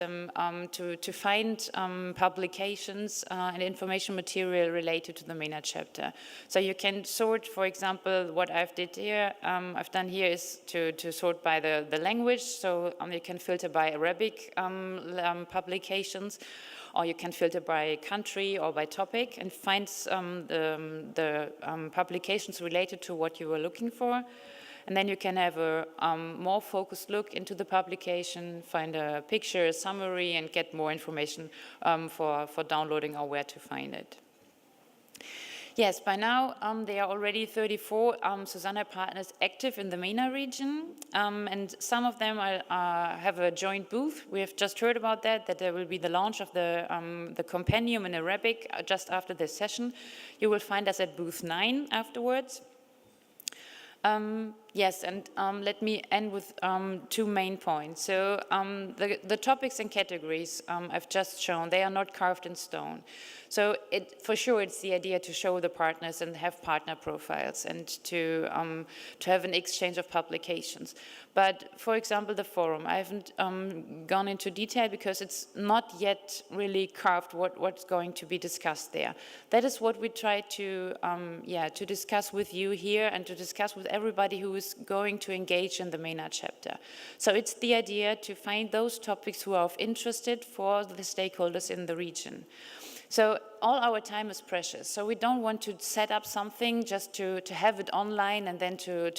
to find publications and information material related to the MENA chapter. So you can sort, for example, what I've done here is to sort by the language. So you can filter by Arabic publications, or you can filter by country or by topic and find the publications related to what you were looking for. And then you can have a more focused look into the publication, find a picture, a summary, and get more information for downloading or where to find it. Yes, by now there are already 34 SuSanA partners active in the MENA region, and some of them have a joint booth. We have just heard about that there will be the launch of the Compendium in Arabic just after this session. You will find us at booth 9 afterwards. Yes, and let me end with 2 main points. So the topics and categories I've just shown, they are not carved in stone. So for sure it's the idea to show the partners and have partner profiles and to have an exchange of publications. But for example, the forum, I haven't gone into detail because it's not yet really carved what's going to be discussed there. That is what we try to discuss with you here and to discuss with everybody who is going to engage in the MENA chapter. So it's the idea to find those topics who are of interest for the stakeholders in the region. So all our time is precious. So we don't want to set up something just to have it online and then to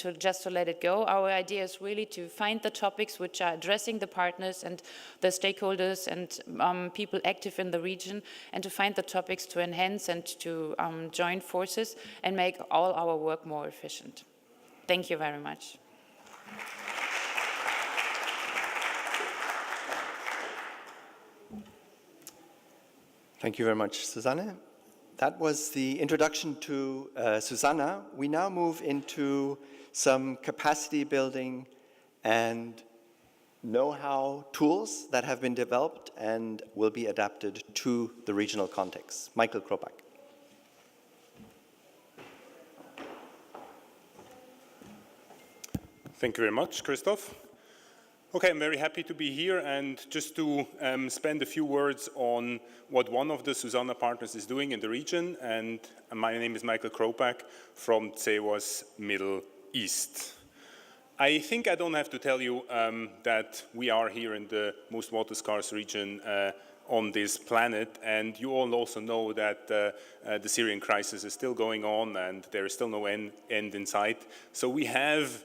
let it go. Our idea is really to find the topics which are addressing the partners and the stakeholders and people active in the region, and to find the topics to enhance and to join forces and make all our work more efficient. Thank you very much. Thank you very much, Susanne. That was the introduction to SuSanA. We now move into some capacity building and know-how tools that have been developed and will be adapted to the regional context. Michael Kropak. Thank you very much, Christoph. Okay, I'm very happy to be here and just to spend a few words on what one of the SuSanA partners is doing in the region. And my name is Michael Kropak from cewas Middle East. I think I don't have to tell you that we are here in the most water-scarce region on this planet, and you all also know that the Syrian crisis is still going on and there is still no end in sight. So we have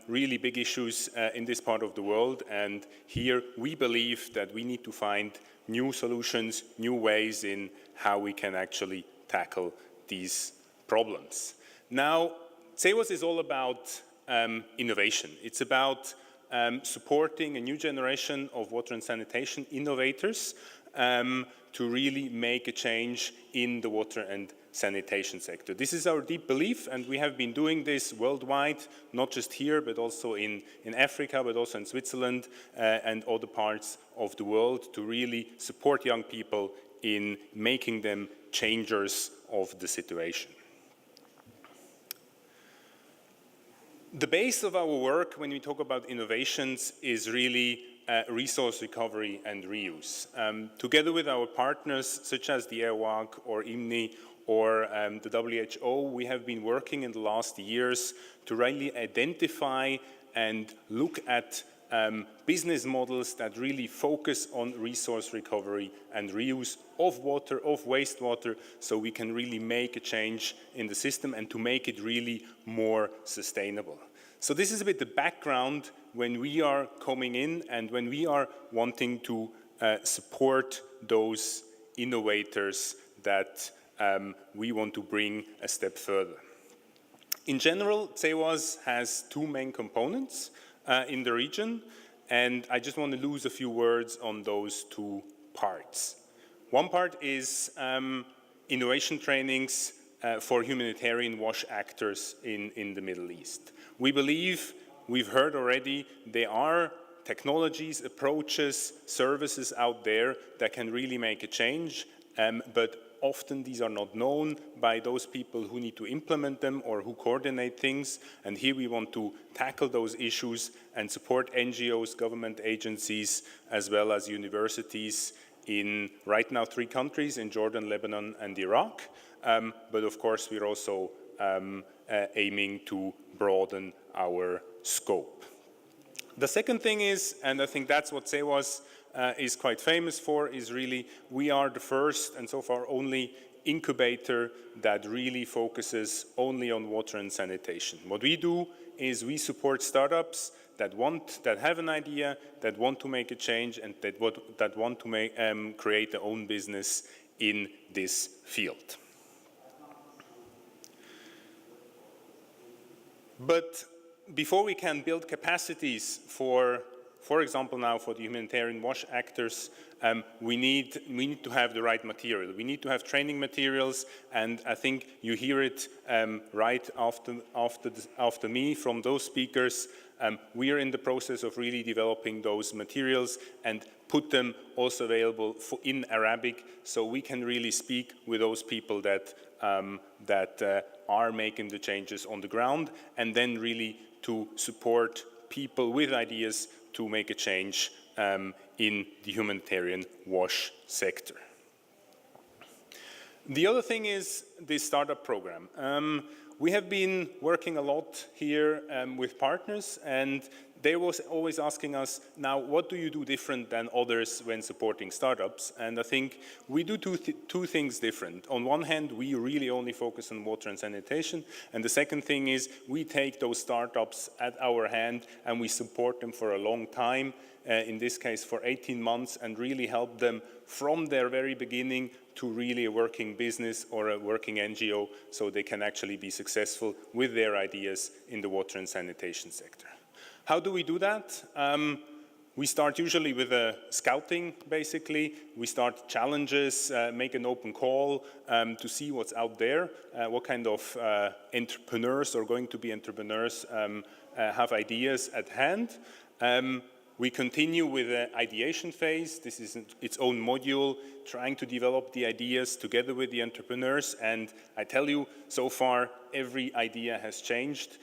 really big issues in this part of the world, and here we believe that we need to find new solutions, new ways in how we can actually tackle these problems. Now, cewas is all about innovation. It's about supporting a new generation of water and sanitation innovators to really make a change in the water and sanitation sector. This is our deep belief, and we have been doing this worldwide, not just here, but also in Africa, but also in Switzerland and other parts of the world, to really support young people in making them changers of the situation. The base of our work when we talk about innovations is really resource recovery and reuse. Together with our partners such as the EWAC or IMNI or the WHO, we have been working in the last years to really identify and look at business models that really focus on resource recovery and reuse of water, of wastewater, so we can really make a change in the system and to make it really more sustainable. So this is a bit the background when we are coming in and when we are wanting to support those innovators that we want to bring a step further. In general, cewas has 2 main components in the region, and I just want to lose a few words on those 2 parts. One part is innovation trainings for humanitarian WASH actors in the Middle East. We believe, we've heard already, there are technologies, approaches, services out there that can really make a change, but often these are not known by those people who need to implement them or who coordinate things. And here we want to tackle those issues and support NGOs, government agencies, as well as universities in right now 3 countries, in Jordan, Lebanon, and Iraq. But of course, we're also aiming to broaden our scope. The second thing is, and I think that's what cewas is quite famous for, is really we are the first and so far only incubator that really focuses only on water and sanitation. What we do is we support startups that have an idea, that want to make a change, and that want to create their own business in this field. But before we can build capacities for example, now for the humanitarian WASH actors, we need to have the right material. We need to have training materials, and I think you hear it right after me from those speakers. We are in the process of really developing those materials and put them also available in Arabic, so we can really speak with those people that are making the changes on the ground, and then really to support people with ideas to make a change in the humanitarian WASH sector. The other thing is the startup program. We have been working a lot here with partners, and they were always asking us, now, what do you do different than others when supporting startups? And I think we do two things different. On one hand, we really only focus on water and sanitation. And the second thing is we take those startups at our hand and we support them for a long time, in this case for 18 months, and really help them from their very beginning to really a working business or a working NGO, so they can actually be successful with their ideas in the water and sanitation sector. How do we do that? We start usually with a scouting, basically. We start challenges, make an open call to see what's out there, what kind of entrepreneurs or going to be entrepreneurs have ideas at hand. We continue with the ideation phase. This is its own module, trying to develop the ideas together with the entrepreneurs. And I tell you, so far, every idea has changed.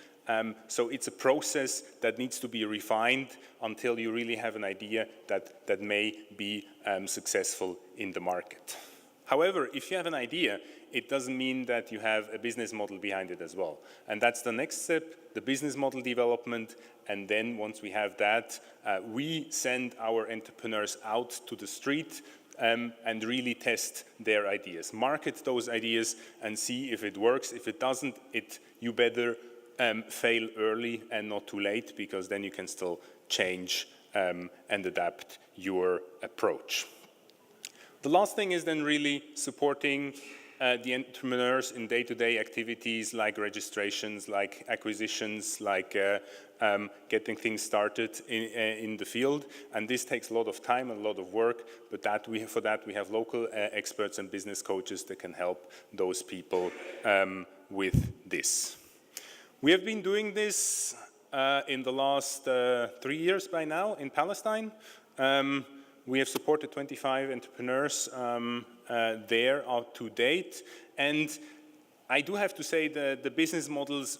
So it's a process that needs to be refined until you really have an idea that may be successful in the market. However, if you have an idea, it doesn't mean that you have a business model behind it as well. And that's the next step, the business model development. And then once we have that, we send our entrepreneurs out to the street and really test their ideas, market those ideas and see if it works. If it doesn't, you better fail early and not too late, because then you can still change and adapt your approach. The last thing is then really supporting the entrepreneurs in day-to-day activities like registrations, like acquisitions, like getting things started in the field. And this takes a lot of time and a lot of work, but for that we have local experts and business coaches that can help those people with this. We have been doing this in the last 3 years by now in Palestine. We have supported 25 entrepreneurs there to date. And I do have to say that the business models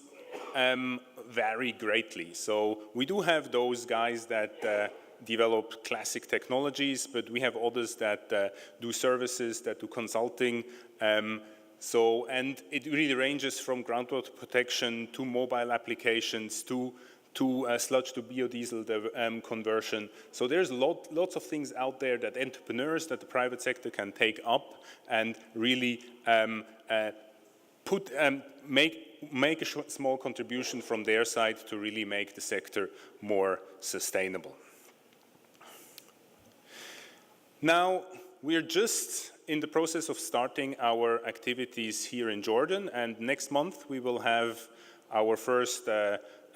vary greatly. So we do have those guys that develop classic technologies, but we have others that do services, that do consulting. And it really ranges from groundwater protection to mobile applications to sludge to biodiesel conversion. So there's lots of things out there that entrepreneurs, that the private sector can take up and really make a small contribution from their side to really make the sector more sustainable. Now, we're just in the process of starting our activities here in Jordan, and next month we will have our first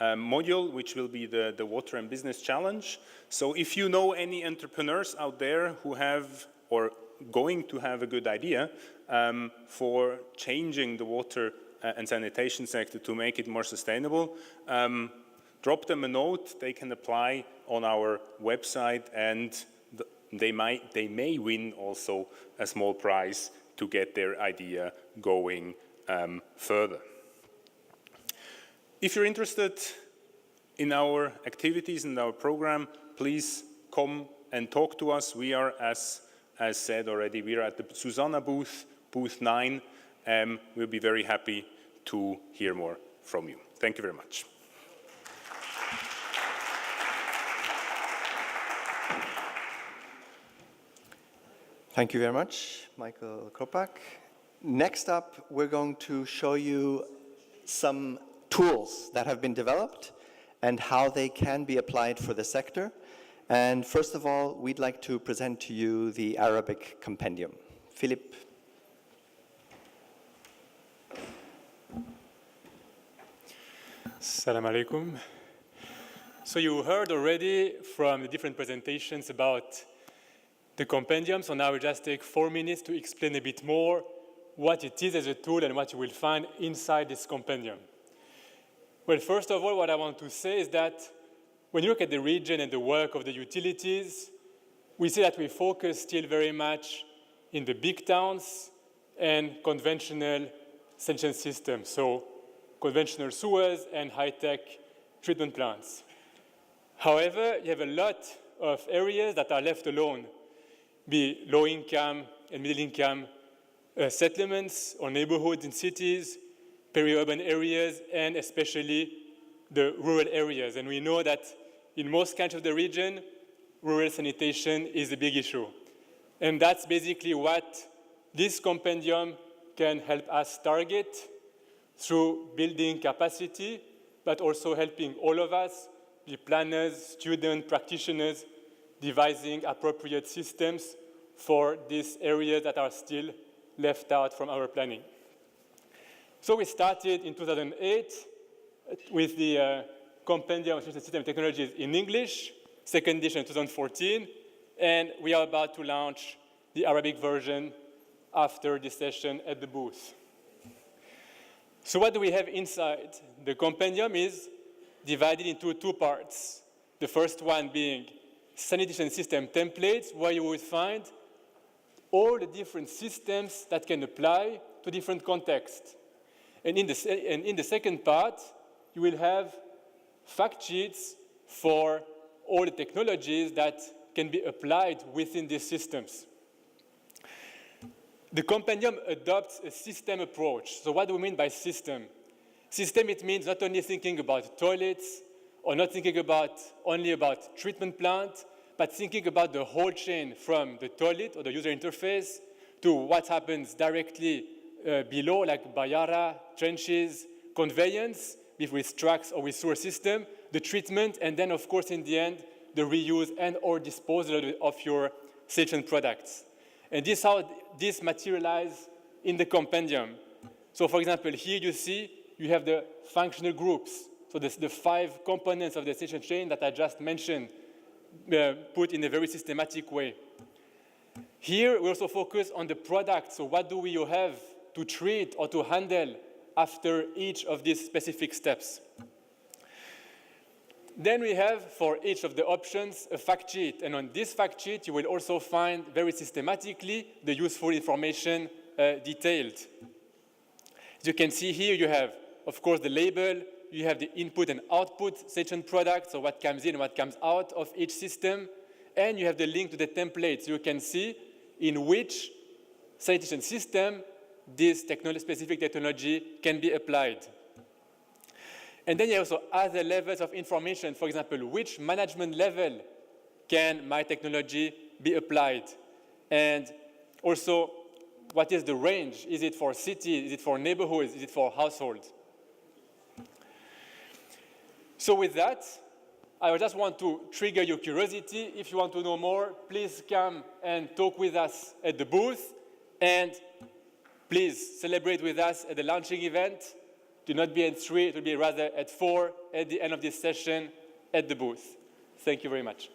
module, which will be the Water and Business Challenge. So if you know any entrepreneurs out there who have or going to have a good idea for changing the water and sanitation sector to make it more sustainable, drop them a note. They can apply on our website, and they may win also a small prize to get their idea going further. If you're interested in our activities and our program, please come and talk to us. We are, as said already, we are at the SuSanA booth, booth 9. We'll be very happy to hear more from you. Thank you very much. Thank you very much, Michael Kropak. Next up, we're going to show you some tools that have been developed and how they can be applied for the sector. And first of all, we'd like to present to you the Arabic Compendium. Philippe. Assalamu alaikum. So you heard already from the different presentations about the compendium, so now we'll just take 4 minutes to explain a bit more what it is as a tool and what you will find inside this compendium. Well, first of all, what I want to say is that when you look at the region and the work of the utilities, we see that we focus still very much in the big towns and conventional sanitation systems, so conventional sewers and high-tech treatment plants. However, you have a lot of areas that are left alone, be low-income and middle-income settlements or neighborhoods in cities, peri-urban areas, and especially the rural areas. And we know that in most countries of the region, rural sanitation is a big issue. And that's basically what this compendium can help us target through building capacity, but also helping all of us, the planners, students, practitioners, devising appropriate systems for these areas that are still left out from our planning. So we started in 2008 with the Compendium of System Technologies in English, second edition in 2014, and we are about to launch the Arabic version after this session at the booth. So what do we have inside? The compendium is divided into 2 parts. The first one being sanitation system templates, where you will find all the different systems that can apply to different contexts. And in the second part, you will have fact sheets for all the technologies that can be applied within these systems. The compendium adopts a system approach. So what do we mean by system? System, it means not only thinking about toilets or not thinking only about treatment plant, but thinking about the whole chain from the toilet or the user interface to what happens directly below, like bayara, trenches, conveyance, with trucks or with sewer system, the treatment, and then, of course, in the end, the reuse and or disposal of your sanitation products. And this is how this materializes in the compendium. So, for example, here you see you have the functional groups. So the 5 components of the sanitation chain that I just mentioned, put in a very systematic way. Here, we also focus on the product. So what do we have to treat or to handle after each of these specific steps? Then we have, for each of the options, a fact sheet. And on this fact sheet, you will also find very systematically the useful information detailed. As you can see here, you have, of course, the label. You have the input and output sanitation products, so what comes in and what comes out of each system. And you have the link to the template, so you can see in which sanitation system this specific technology can be applied. And then you have also other levels of information. For example, which management level can my technology be applied? And also, what is the range? Is it for cities? Is it for neighborhoods? Is it for households? So with that, I just want to trigger your curiosity. If you want to know more, please come and talk with us at the booth. And please celebrate with us at the launching event. Do not be at 3, it will be rather at 4 at the end of this session at the booth. Thank you very much.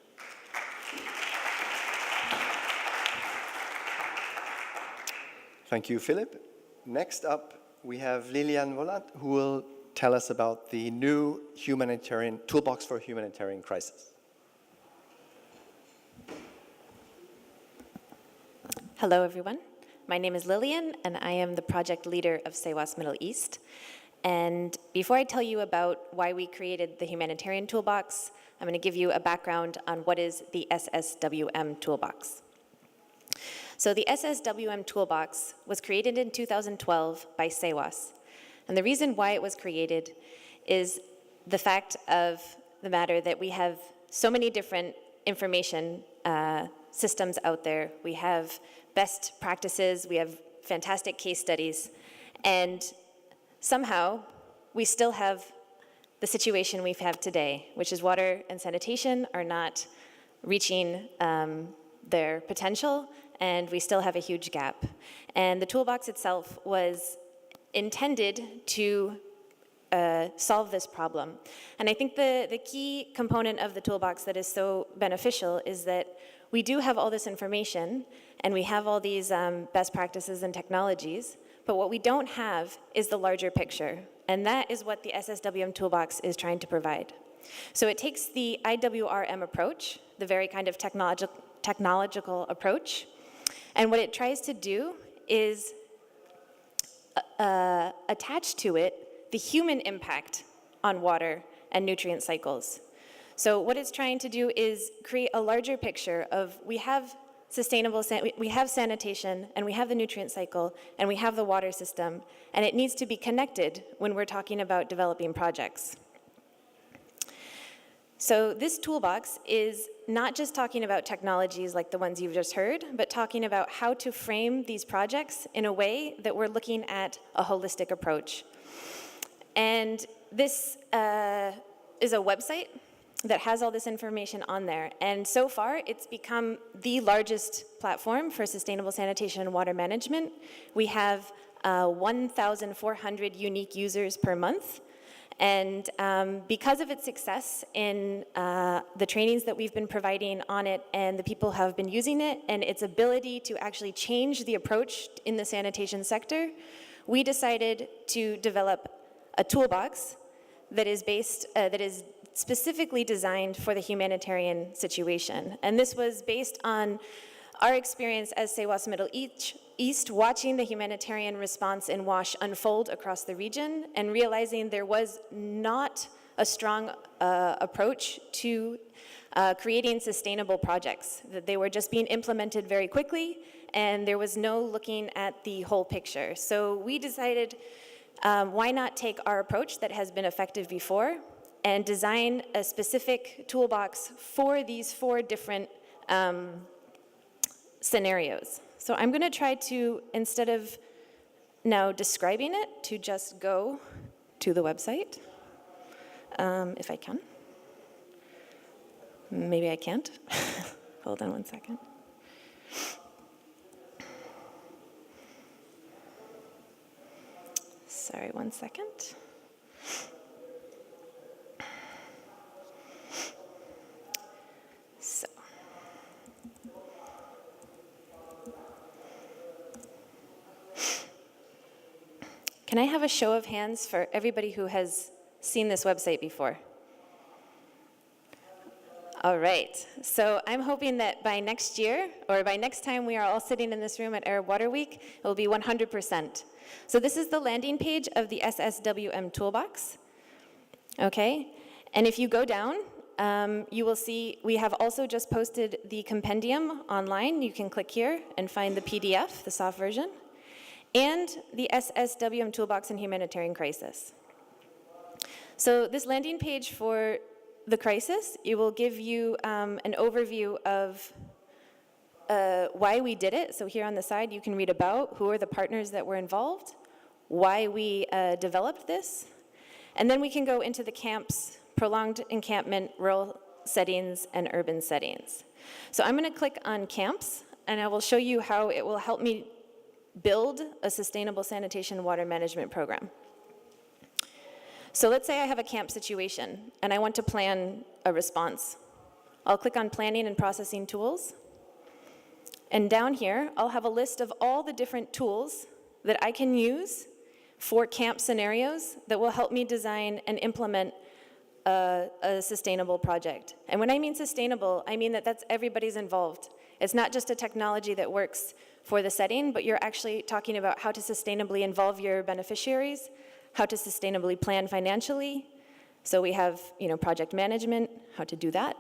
Thank you, Philip. Next up, we have Lilian Volat, who will tell us about the new humanitarian toolbox for humanitarian crisis. Hello, everyone. My name is Lillian, and I am the project leader of cewas Middle East. And before I tell you about why we created the humanitarian toolbox, I'm going to give you a background on what is the SSWM toolbox. So the SSWM toolbox was created in 2012 by cewas. And the reason why it was created is the fact of the matter that we have so many different information systems out there. We have best practices, we have fantastic case studies, and somehow we still have the situation we have today, which is water and sanitation are not reaching their potential, and we still have a huge gap. And the toolbox itself was intended to solve this problem. And I think the key component of the toolbox that is so beneficial is that we do have all this information, and we have all these best practices and technologies, but what we don't have is the larger picture. And that is what the SSWM toolbox is trying to provide. So it takes the IWRM approach, the very kind of technological approach, and what it tries to do is attach to it the human impact on water and nutrient cycles. So what it's trying to do is create a larger picture of we have sanitation, and we have the nutrient cycle, and we have the water system, and it needs to be connected when we're talking about developing projects. So this toolbox is not just talking about technologies like the ones you've just heard, but talking about how to frame these projects in a way that we're looking at a holistic approach. And this is a website that has all this information on there. And so far, it's become the largest platform for sustainable sanitation and water management. We have 1,400 unique users per month. And because of its success in the trainings that we've been providing on it and the people have been using it and its ability to actually change the approach in the sanitation sector, we decided to develop a toolbox that is specifically designed for the humanitarian situation. And this was based on our experience as cewas Middle East, watching the humanitarian response in WASH unfold across the region and realizing there was not a strong approach to creating sustainable projects, that they were just being implemented very quickly and there was no looking at the whole picture. So we decided why not take our approach that has been effective before and design a specific toolbox for these 4 different scenarios. So I'm going to try to, instead of now describing it, to just go to the website, if I can. Maybe I can't. Hold on one second. Sorry, one second. So. Can I have a show of hands for everybody who has seen this website before? All right, so I'm hoping that by next year, or by next time we are all sitting in this room at Arab Water Week, it will be 100%. So this is the landing page of the SSWM toolbox, okay? And if you go down, you will see we have also just posted the compendium online. You can click here and find the PDF, the soft version, and the SSWM toolbox in humanitarian crisis. So this landing page for the crisis, it will give you an overview of why we did it. So here on the side, you can read about who are the partners that were involved, why we developed this, and then we can go into the camps, prolonged encampment, rural settings, and urban settings. So I'm going to click on camps, and I will show you how it will help me build a sustainable sanitation water management program. So let's say I have a camp situation, and I want to plan a response. I'll click on Planning and Processing Tools, and down here, I'll have a list of all the different tools that I can use for camp scenarios that will help me design and implement a sustainable project. And when I mean sustainable, I mean that that's everybody's involved. It's not just a technology that works for the setting, but you're actually talking about how to sustainably involve your beneficiaries, how to sustainably plan financially. So we have, project management, how to do that,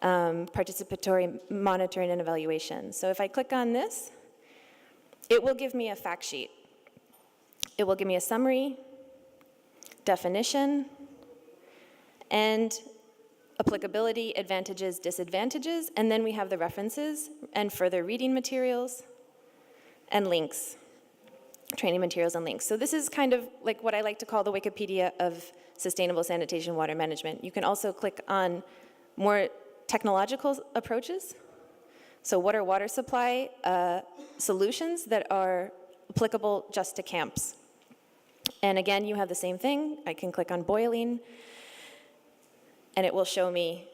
participatory monitoring and evaluation. So if I click on this, it will give me a fact sheet. It will give me a summary, definition, and applicability, advantages, disadvantages, and then we have the references and further reading materials and links, training materials and links. So this is kind of like what I like to call the Wikipedia of sustainable sanitation water management. You can also click on more technological approaches. So what are water supply solutions that are applicable just to camps? And again, you have the same thing. I can click on boiling, and it will show me